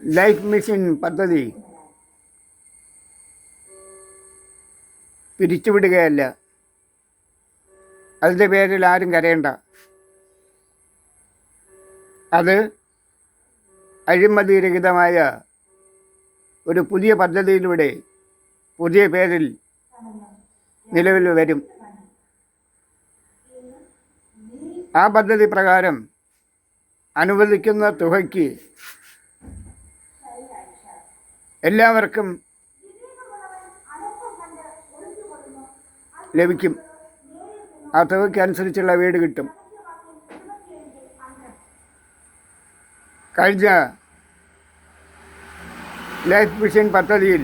Life mission പദ്ധതി പിരിച്ചുവിടുകയല്ല. അതിൻ്റെ പേരിൽ ആരും കരയണ്ട. അത് അഴിമതിരഹിതമായ ഒരു പുതിയ പദ്ധതിയിലൂടെ പുതിയ പേരിൽ നിലവിൽ വരും. ആ പദ്ധതി പ്രകാരം അനുവദിക്കുന്ന തുകയ്ക്ക് എല്ലാവർക്കും ലഭിക്കും. ആ തുകയ്ക്കനുസരിച്ചുള്ള വീട് കിട്ടും. കഴിഞ്ഞ ലൈഫ് മിഷൻ പദ്ധതിയിൽ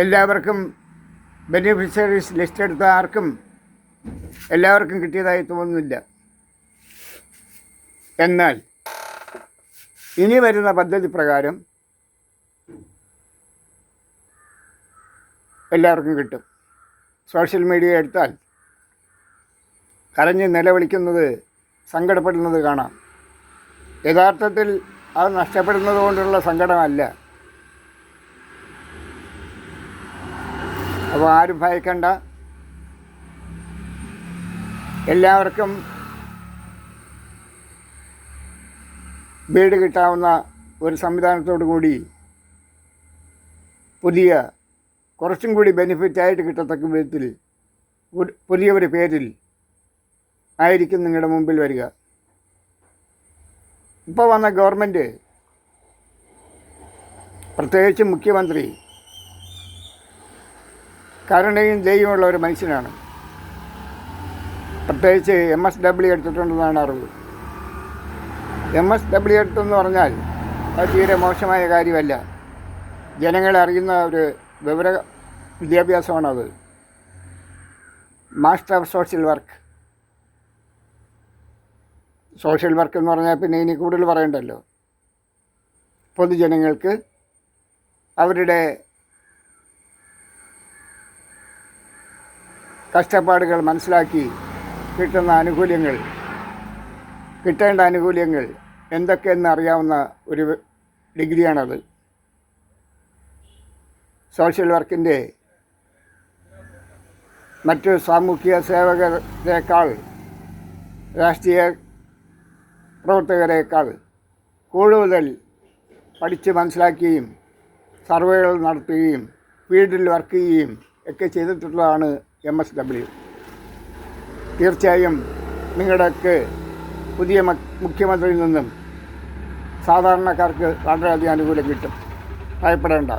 എല്ലാവർക്കും ബെനിഫിഷ്യറീസ് ലിസ്റ്റ് എടുത്ത ആർക്കും എല്ലാവർക്കും കിട്ടിയതായി തോന്നുന്നില്ല. എന്നാൽ ഇനി വരുന്ന പദ്ധതി പ്രകാരം എല്ലാവർക്കും കിട്ടും. സോഷ്യൽ മീഡിയ എടുത്താൽ കരഞ്ഞ് നിലവിളിക്കുന്നത്, സങ്കടപ്പെടുന്നത് കാണാം. യഥാർത്ഥത്തിൽ അത് നഷ്ടപ്പെടുന്നത് കൊണ്ടുള്ള സങ്കടമല്ല. അപ്പോൾ ആരും ഭയക്കണ്ട. എല്ലാവർക്കും വീട് കിട്ടാവുന്ന ഒരു സംവിധാനത്തോടു കൂടി പുതിയ കുറച്ചും കൂടി ബെനിഫിറ്റായിട്ട് കിട്ടത്തക്ക വിധത്തിൽ പുതിയ ഒരു പേരിൽ ആയിരിക്കും നിങ്ങളുടെ മുമ്പിൽ വരിക. ഇപ്പോൾ വന്ന ഗവൺമെൻറ്, പ്രത്യേകിച്ച് മുഖ്യമന്ത്രി, കരുണയും ദയവുമുള്ള ഒരു മനുഷ്യനാണ്. പ്രത്യേകിച്ച് MSW എടുത്തിട്ടുണ്ടെന്നാണ് അറിവ്. MSW എടുത്തെന്ന് പറഞ്ഞാൽ അത് തീരെ മോശമായ കാര്യമല്ല. ജനങ്ങളെ അറിയുന്ന ഒരു വിദ്യാഭ്യാസമാണത്. Master of social work. Social work എന്ന് പറഞ്ഞാൽ പിന്നെ ഇനി കൂടുതൽ പറയണ്ടല്ലോ. പൊതുജനങ്ങൾക്ക് അവരുടെ കഷ്ടപ്പാടുകൾ മനസ്സിലാക്കി കിട്ടേണ്ട ആനുകൂല്യങ്ങൾ എന്തൊക്കെയെന്ന് അറിയാവുന്ന ഒരു ഡിഗ്രിയാണത്. സോഷ്യൽ വർക്കിൻ്റെ മറ്റ് സാമൂഹ്യ സേവകരേക്കാൾ, രാഷ്ട്രീയ പ്രവർത്തകരേക്കാൾ കൂടുതൽ പഠിച്ച് മനസ്സിലാക്കുകയും സർവേകൾ നടത്തുകയും ഫീൽഡിൽ വർക്ക് ചെയ്യുകയും ഒക്കെ ചെയ്തിട്ടുള്ളതാണ് MSW. തീർച്ചയായും നിങ്ങളുടെയൊക്കെ പുതിയ മുഖ്യമന്ത്രിയിൽ നിന്നും സാധാരണക്കാർക്ക് വളരെയധികം അനുകൂലം കിട്ടും. ഭയപ്പെടേണ്ട.